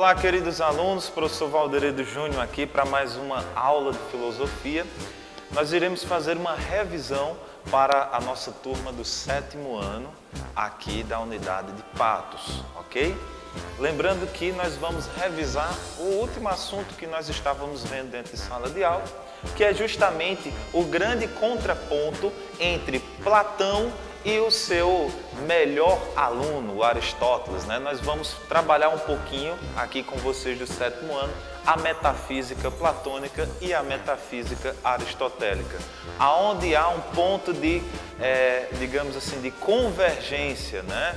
Olá, queridos alunos, professor Valderedo Júnior aqui para mais uma aula de filosofia. Nós iremos fazer uma revisão para a nossa turma do 7º ano aqui da unidade de Patos, ok? Lembrando que nós vamos revisar o último assunto que nós estávamos vendo dentro de sala de aula, que é justamente o grande contraponto entre Platão e o seu melhor aluno, o Aristóteles, né? Nós vamos trabalhar um pouquinho aqui com vocês do 7º ano a metafísica platônica e a metafísica aristotélica, aonde há um ponto de, digamos assim, de convergência, né?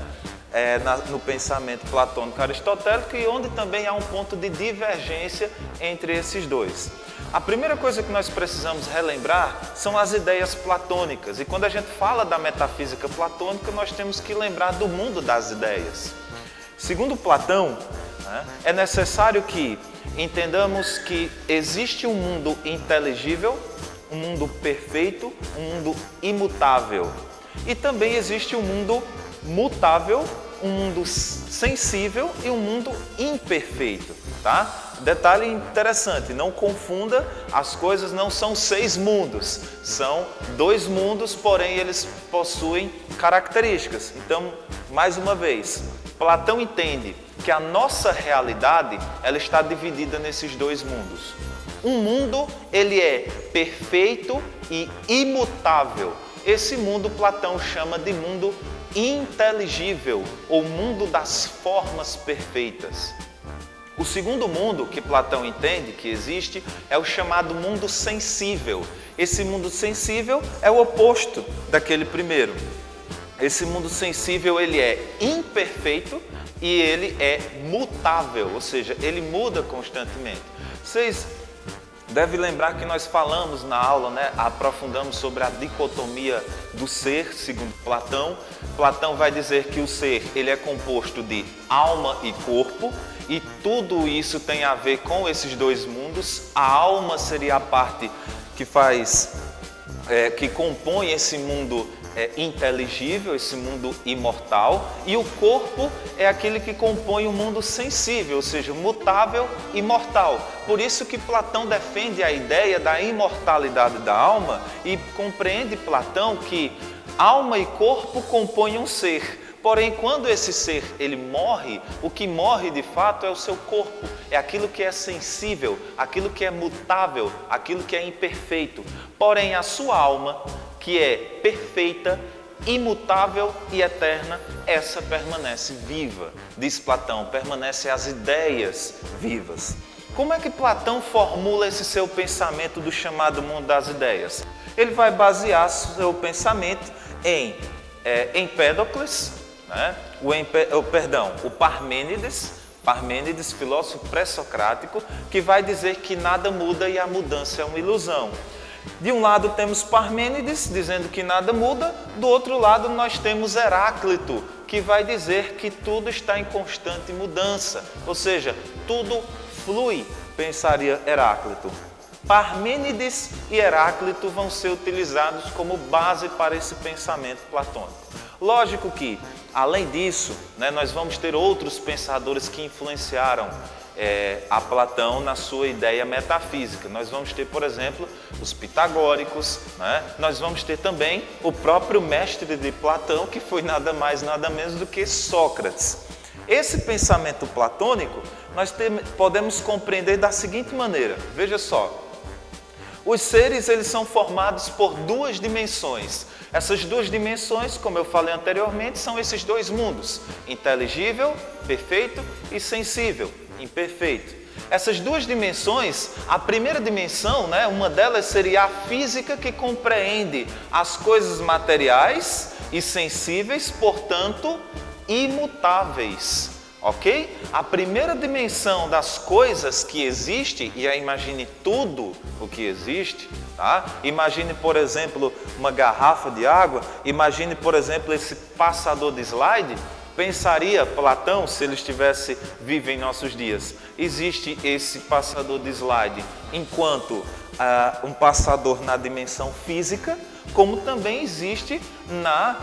No pensamento platônico aristotélico e onde também há um ponto de divergência entre esses dois. A primeira coisa que nós precisamos relembrar são as ideias platônicas. E quando a gente fala da metafísica platônica, nós temos que lembrar do mundo das ideias. Segundo Platão, né, é necessário que entendamos que existe um mundo inteligível, um mundo perfeito, um mundo imutável. E também existe um mundo mutável, um mundo sensível e um mundo imperfeito, tá? Detalhe interessante, não confunda, as coisas não são 6 mundos, são 2 mundos, porém eles possuem características. Então, mais uma vez, Platão entende que a nossa realidade ela está dividida nesses 2 mundos. Um mundo, ele é perfeito e imutável. Esse mundo Platão chama de mundo inteligível, ou mundo das formas perfeitas. O segundo mundo que Platão entende que existe é o chamado mundo sensível. Esse mundo sensível é o oposto daquele primeiro. Esse mundo sensível ele é imperfeito e ele é mutável, ou seja, ele muda constantemente. Vocês devem lembrar que nós falamos na aula, né, aprofundamos sobre a dicotomia do ser, segundo Platão. Platão vai dizer que o ser ele é composto de alma e corpo, e tudo isso tem a ver com esses 2 mundos. A alma seria a parte que que compõe esse mundo inteligível, esse mundo imortal, e o corpo é aquele que compõe o mundo sensível, ou seja, mutável e mortal. Por isso que Platão defende a ideia da imortalidade da alma e compreende Platão que alma e corpo compõem um ser. Porém, quando esse ser ele morre, o que morre de fato é o seu corpo, é aquilo que é sensível, aquilo que é mutável, aquilo que é imperfeito. Porém, a sua alma, que é perfeita, imutável e eterna, essa permanece viva. Diz Platão, permanece as ideias vivas. Como é que Platão formula esse seu pensamento do chamado mundo das ideias? Ele vai basear seu pensamento em Empédocles, né? O Parmênides, filósofo pré-socrático, que vai dizer que nada muda e a mudança é uma ilusão. De um lado temos Parmênides dizendo que nada muda, do outro lado nós temos Heráclito, que vai dizer que tudo está em constante mudança, ou seja, tudo flui, pensaria Heráclito. Parmênides e Heráclito vão ser utilizados como base para esse pensamento platônico. Lógico que, além disso, né, nós vamos ter outros pensadores que influenciaram a Platão na sua ideia metafísica. Nós vamos ter, por exemplo, os pitagóricos, né? Nós vamos ter também o próprio mestre de Platão, que foi nada mais, nada menos do que Sócrates. Esse pensamento platônico nós podemos compreender da seguinte maneira, veja só. Os seres eles são formados por 2 dimensões. Essas 2 dimensões, como eu falei anteriormente, são esses 2 mundos, inteligível, perfeito e sensível, imperfeito. Essas 2 dimensões, a primeira dimensão, né, uma delas seria a física que compreende as coisas materiais e sensíveis, portanto, imutáveis. Ok? A primeira dimensão das coisas que existe, e aí imagine tudo o que existe, tá? Imagine, por exemplo, uma garrafa de água, imagine, por exemplo, esse passador de slide. Pensaria Platão, se ele estivesse vivo em nossos dias, existe esse passador de slide enquanto um passador na dimensão física, como também existe na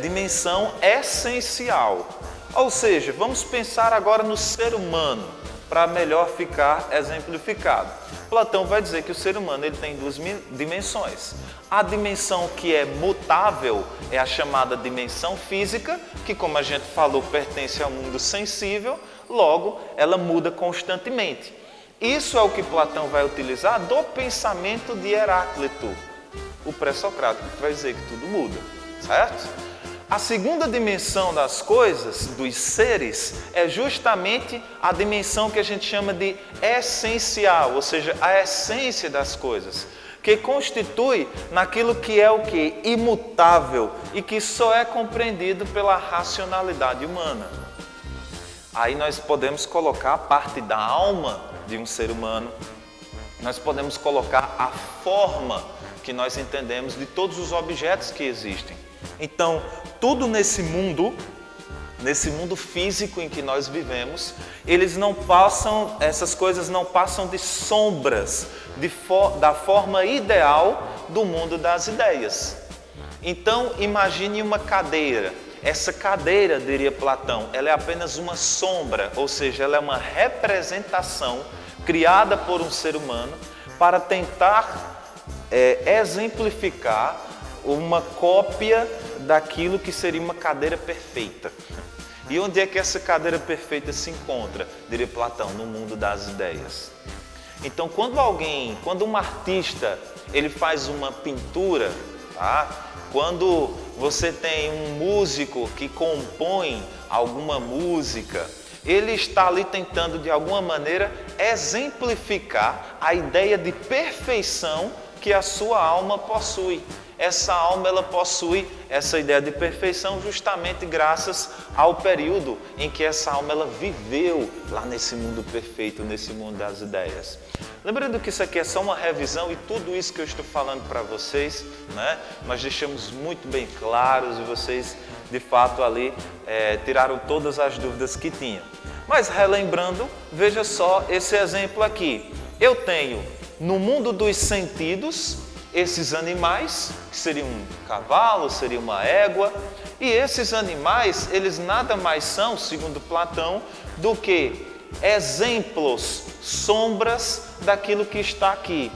dimensão essencial. Ou seja, vamos pensar agora no ser humano, para melhor ficar exemplificado. Platão vai dizer que o ser humano ele tem duas dimensões. A dimensão que é mutável é a chamada dimensão física, que, como a gente falou, pertence ao mundo sensível, logo ela muda constantemente. Isso é o que Platão vai utilizar do pensamento de Heráclito, o pré-socrático, que vai dizer que tudo muda, certo? A segunda dimensão das coisas, dos seres, é justamente a dimensão que a gente chama de essencial, ou seja, a essência das coisas, que constitui naquilo que é o quê? Imutável e que só é compreendido pela racionalidade humana. Aí nós podemos colocar a parte da alma de um ser humano, nós podemos colocar a forma que nós entendemos de todos os objetos que existem. Então, tudo nesse mundo físico em que nós vivemos, essas coisas não passam de sombras da forma ideal do mundo das ideias. Então, imagine uma cadeira. Essa cadeira, diria Platão, ela é apenas uma sombra, ou seja, ela é uma representação criada por um ser humano para tentar exemplificar uma cópia daquilo que seria uma cadeira perfeita. E onde é que essa cadeira perfeita se encontra? Diria Platão, no mundo das ideias. Então, quando um artista, ele faz uma pintura, tá? Quando você tem um músico que compõe alguma música, ele está ali tentando, de alguma maneira, exemplificar a ideia de perfeição que a sua alma possui. Essa alma, ela possui essa ideia de perfeição justamente graças ao período em que essa alma ela viveu lá nesse mundo perfeito, nesse mundo das ideias. Lembrando que isso aqui é só uma revisão e tudo isso que eu estou falando para vocês, né, nós deixamos muito bem claros e vocês, de fato, ali tiraram todas as dúvidas que tinham. Mas relembrando, veja só esse exemplo aqui. Eu tenho, no mundo dos sentidos, esses animais, que seriam um cavalo, seria uma égua, e esses animais, eles nada mais são, segundo Platão, do que exemplos, sombras daquilo que está aqui,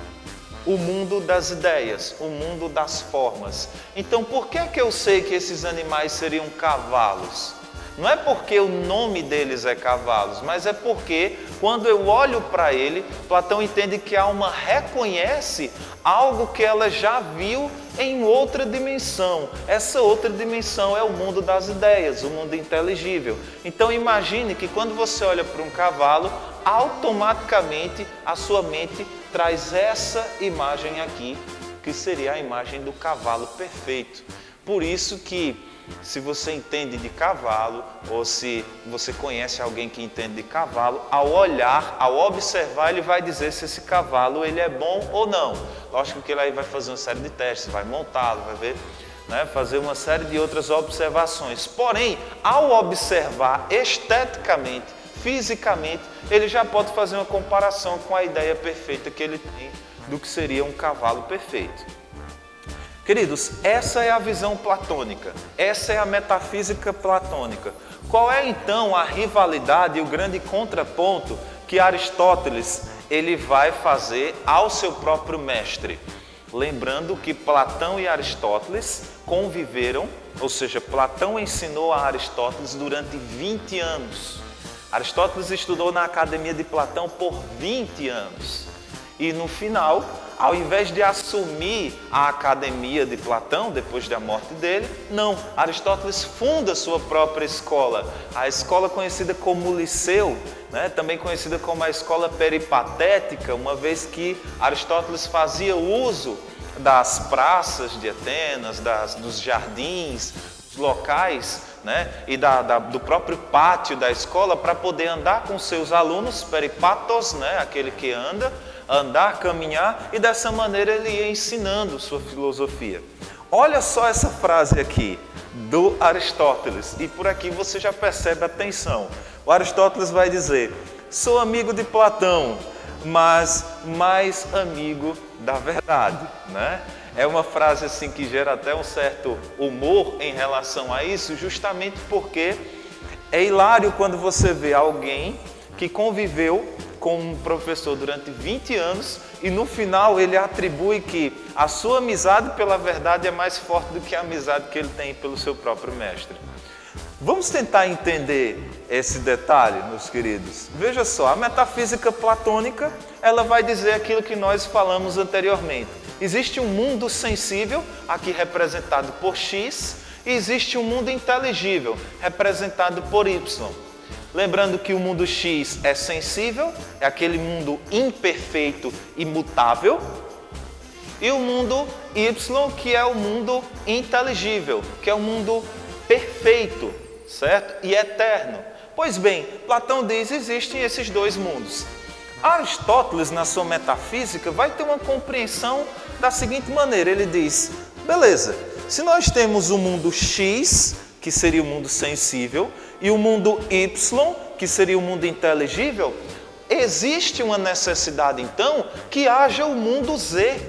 o mundo das ideias, o mundo das formas. Então, por que eu sei que esses animais seriam cavalos? Não é porque o nome deles é cavalos, mas é porque quando eu olho para ele, Platão entende que a alma reconhece algo que ela já viu em outra dimensão. Essa outra dimensão é o mundo das ideias, o mundo inteligível. Então imagine que quando você olha para um cavalo, automaticamente a sua mente traz essa imagem aqui, que seria a imagem do cavalo perfeito. Por isso que, se você entende de cavalo, ou se você conhece alguém que entende de cavalo, ao olhar, ao observar, ele vai dizer se esse cavalo ele é bom ou não. Lógico que ele aí vai fazer uma série de testes, vai montá-lo, vai ver, né, fazer uma série de outras observações. Porém, ao observar esteticamente, fisicamente, ele já pode fazer uma comparação com a ideia perfeita que ele tem do que seria um cavalo perfeito. Queridos, essa é a visão platônica, essa é a metafísica platônica. Qual é então a rivalidade e o grande contraponto que Aristóteles ele vai fazer ao seu próprio mestre? Lembrando que Platão e Aristóteles conviveram, ou seja, Platão ensinou a Aristóteles durante 20 anos. Aristóteles estudou na academia de Platão por 20 anos. E no final, ao invés de assumir a academia de Platão, depois da morte dele, não, Aristóteles funda sua própria escola, a escola conhecida como Liceu, né, também conhecida como a escola peripatética, uma vez que Aristóteles fazia uso das praças de Atenas, dos jardins, dos locais, né, e do próprio pátio da escola para poder andar com seus alunos, peripatos, né, aquele que anda, andar, caminhar, e dessa maneira ele ia ensinando sua filosofia. Olha só essa frase aqui do Aristóteles, e por aqui você já percebe a tensão. O Aristóteles vai dizer: sou amigo de Platão, mas mais amigo da verdade, né? É uma frase assim que gera até um certo humor em relação a isso, justamente porque É hilário quando você vê alguém que conviveu com um professor durante 20 anos e no final ele atribui que a sua amizade pela verdade é mais forte do que a amizade que ele tem pelo seu próprio mestre. Vamos tentar entender esse detalhe, meus queridos. Veja só, a metafísica platônica, ela vai dizer aquilo que nós falamos anteriormente. Existe um mundo sensível, aqui representado por X, e existe um mundo inteligível, representado por Y. Lembrando que o mundo X é sensível, é aquele mundo imperfeito e mutável, e o mundo Y, que é o mundo inteligível, que é o mundo perfeito, certo? E eterno. Pois bem, Platão diz que existem esses dois mundos. Aristóteles, na sua metafísica, vai ter uma compreensão da seguinte maneira. Ele diz, beleza, se nós temos o mundo X, que seria o mundo sensível, e o mundo Y, que seria o mundo inteligível, existe uma necessidade, então, que haja o mundo Z.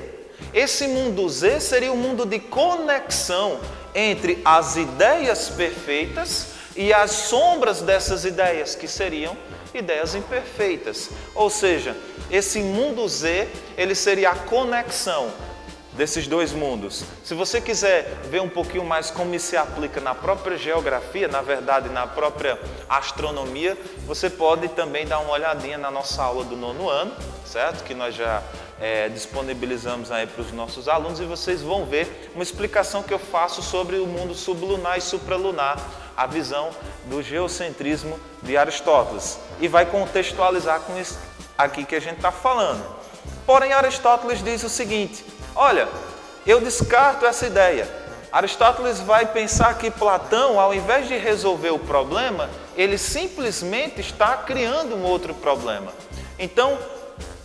Esse mundo Z seria o mundo de conexão entre as ideias perfeitas e as sombras dessas ideias, que seriam ideias imperfeitas. Ou seja, esse mundo Z, ele seria a conexão desses dois mundos. Se você quiser ver um pouquinho mais como isso se aplica na própria geografia, na verdade na própria astronomia, você pode também dar uma olhadinha na nossa aula do 9º ano, certo? Que nós já disponibilizamos aí para os nossos alunos, e vocês vão ver uma explicação que eu faço sobre o mundo sublunar e supralunar, a visão do geocentrismo de Aristóteles, e vai contextualizar com isso aqui que a gente está falando. Porém, Aristóteles diz o seguinte, olha, eu descarto essa ideia. Aristóteles vai pensar que Platão, ao invés de resolver o problema, ele simplesmente está criando um outro problema. Então,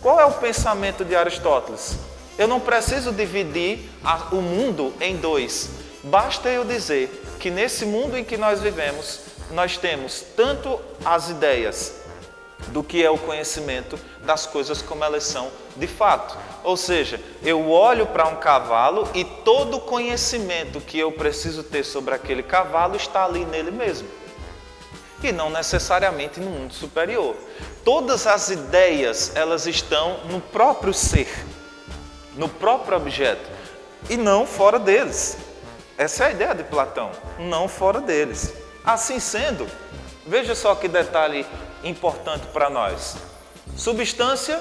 qual é o pensamento de Aristóteles? Eu não preciso dividir o mundo em dois. Basta eu dizer que nesse mundo em que nós vivemos, nós temos tanto as ideias do que é o conhecimento das coisas como elas são de fato. Ou seja, eu olho para um cavalo e todo o conhecimento que eu preciso ter sobre aquele cavalo está ali nele mesmo. E não necessariamente no mundo superior. Todas as ideias, elas estão no próprio ser, no próprio objeto, e não fora deles. Essa é a ideia de Platão, não fora deles. Assim sendo, veja só que detalhe importante para nós. Substância,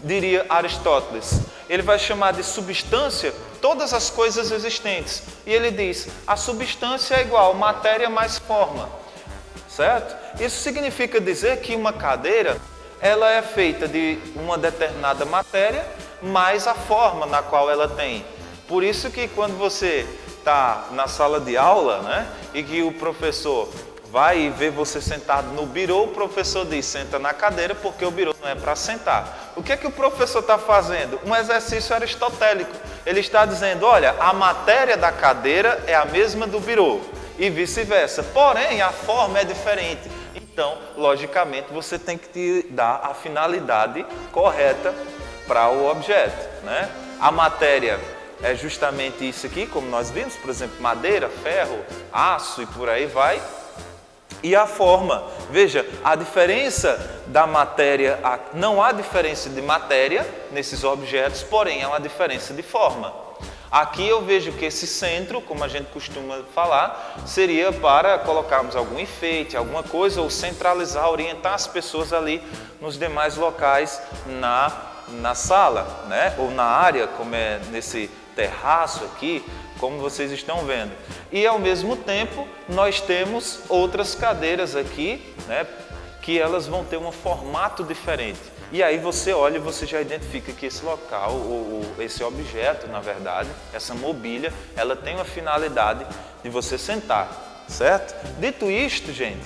diria Aristóteles, ele vai chamar de substância todas as coisas existentes. E ele diz, a substância é igual matéria mais forma, certo? Isso significa dizer que uma cadeira, ela é feita de uma determinada matéria mais a forma na qual ela tem. Por isso que quando você está na sala de aula, né, e que o professor vai ver você sentado no birô, o professor diz, senta na cadeira, porque o birô não é para sentar. O que é que o professor está fazendo? Um exercício aristotélico. Ele está dizendo, olha, a matéria da cadeira é a mesma do birô, e vice-versa. Porém, a forma é diferente. Então, logicamente, você tem que dar a finalidade correta para o objeto, né? A matéria é justamente isso aqui, como nós vimos, por exemplo, madeira, ferro, aço e por aí vai. E a forma, veja, a diferença da matéria, não há diferença de matéria nesses objetos, porém há uma diferença de forma. Aqui eu vejo que esse centro, como a gente costuma falar, seria para colocarmos algum enfeite, alguma coisa, ou centralizar, orientar as pessoas ali nos demais locais na sala, né? Ou na área, como é nesse terraço aqui, como vocês estão vendo. E ao mesmo tempo, nós temos outras cadeiras aqui, né? Que elas vão ter um formato diferente. E aí você olha e você já identifica que esse local, ou esse objeto, na verdade, essa mobília, ela tem uma finalidade de você sentar, certo? Dito isto, gente,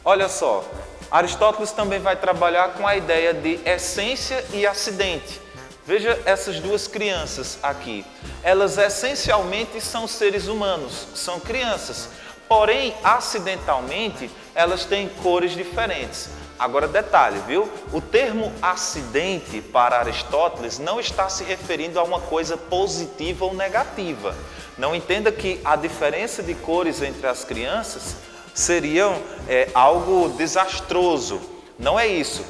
olha só, Aristóteles também vai trabalhar com a ideia de essência e acidente. Veja essas duas crianças aqui. Elas essencialmente são seres humanos, são crianças, porém, acidentalmente, elas têm cores diferentes. Agora, detalhe, viu? O termo acidente para Aristóteles não está se referindo a uma coisa positiva ou negativa. Não entenda que a diferença de cores entre as crianças seriam algo desastroso. Não é isso.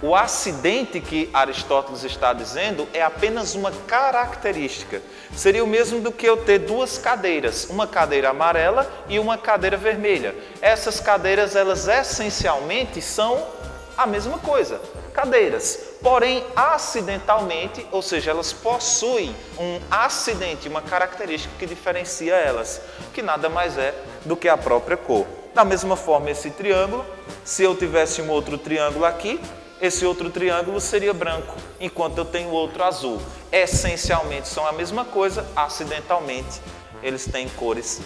O acidente que Aristóteles está dizendo é apenas uma característica. Seria o mesmo do que eu ter duas cadeiras, uma cadeira amarela e uma cadeira vermelha. Essas cadeiras, elas essencialmente são a mesma coisa, cadeiras. Porém, acidentalmente, ou seja, elas possuem um acidente, uma característica que diferencia elas, que nada mais é do que a própria cor. Da mesma forma, esse triângulo, se eu tivesse um outro triângulo aqui, esse outro triângulo seria branco, enquanto eu tenho outro azul. Essencialmente são a mesma coisa, acidentalmente eles têm cores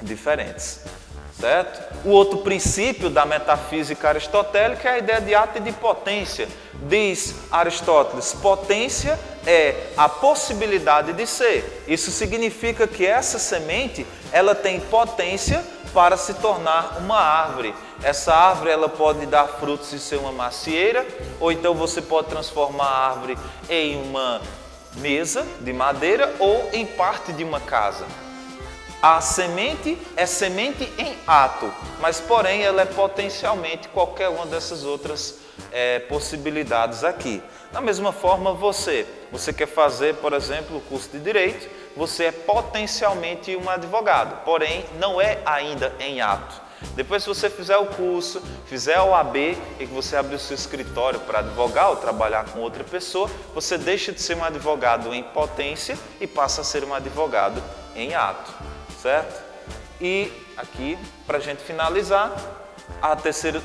diferentes, certo? O outro princípio da metafísica aristotélica é a ideia de ato e de potência. Diz Aristóteles, potência é a possibilidade de ser. Isso significa que essa semente, ela tem potência para se tornar uma árvore. Essa árvore, ela pode dar frutos e ser uma macieira, ou então você pode transformar a árvore em uma mesa de madeira ou em parte de uma casa. A semente é semente em ato, mas porém ela é potencialmente qualquer uma dessas outras possibilidades aqui. Da mesma forma, você quer fazer, por exemplo, o curso de Direito, você é potencialmente um advogado, porém não é ainda em ato. Depois, se você fizer o curso, fizer a OAB e que você abrir o seu escritório para advogar ou trabalhar com outra pessoa, você deixa de ser um advogado em potência e passa a ser um advogado em ato, certo? E aqui, para a gente finalizar, o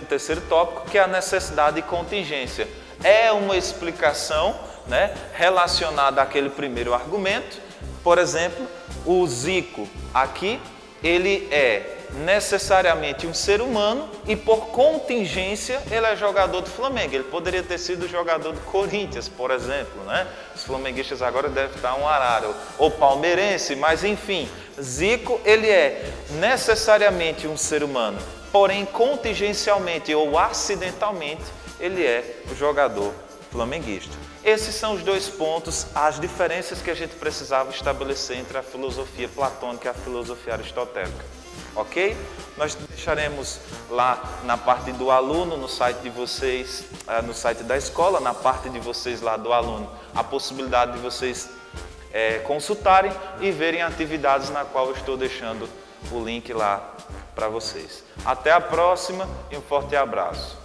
terceiro tópico, que é a necessidade e contingência. É uma explicação, né, relacionada àquele primeiro argumento. Por exemplo, o Zico aqui, ele é necessariamente um ser humano e por contingência ele é jogador do Flamengo. Ele poderia ter sido jogador do Corinthians, por exemplo, né? Os flamenguistas agora devem estar um arara, ou palmeirense, mas enfim, Zico, ele é necessariamente um ser humano, porém contingencialmente ou acidentalmente ele é o jogador flamenguista. Esses são os dois pontos, as diferenças que a gente precisava estabelecer entre a filosofia platônica e a filosofia aristotélica. Ok? Nós deixaremos lá na parte do aluno, no site de vocês, no site da escola, na parte de vocês lá do aluno, a possibilidade de vocês consultarem e verem atividades na qual eu estou deixando o link lá para vocês. Até a próxima e um forte abraço.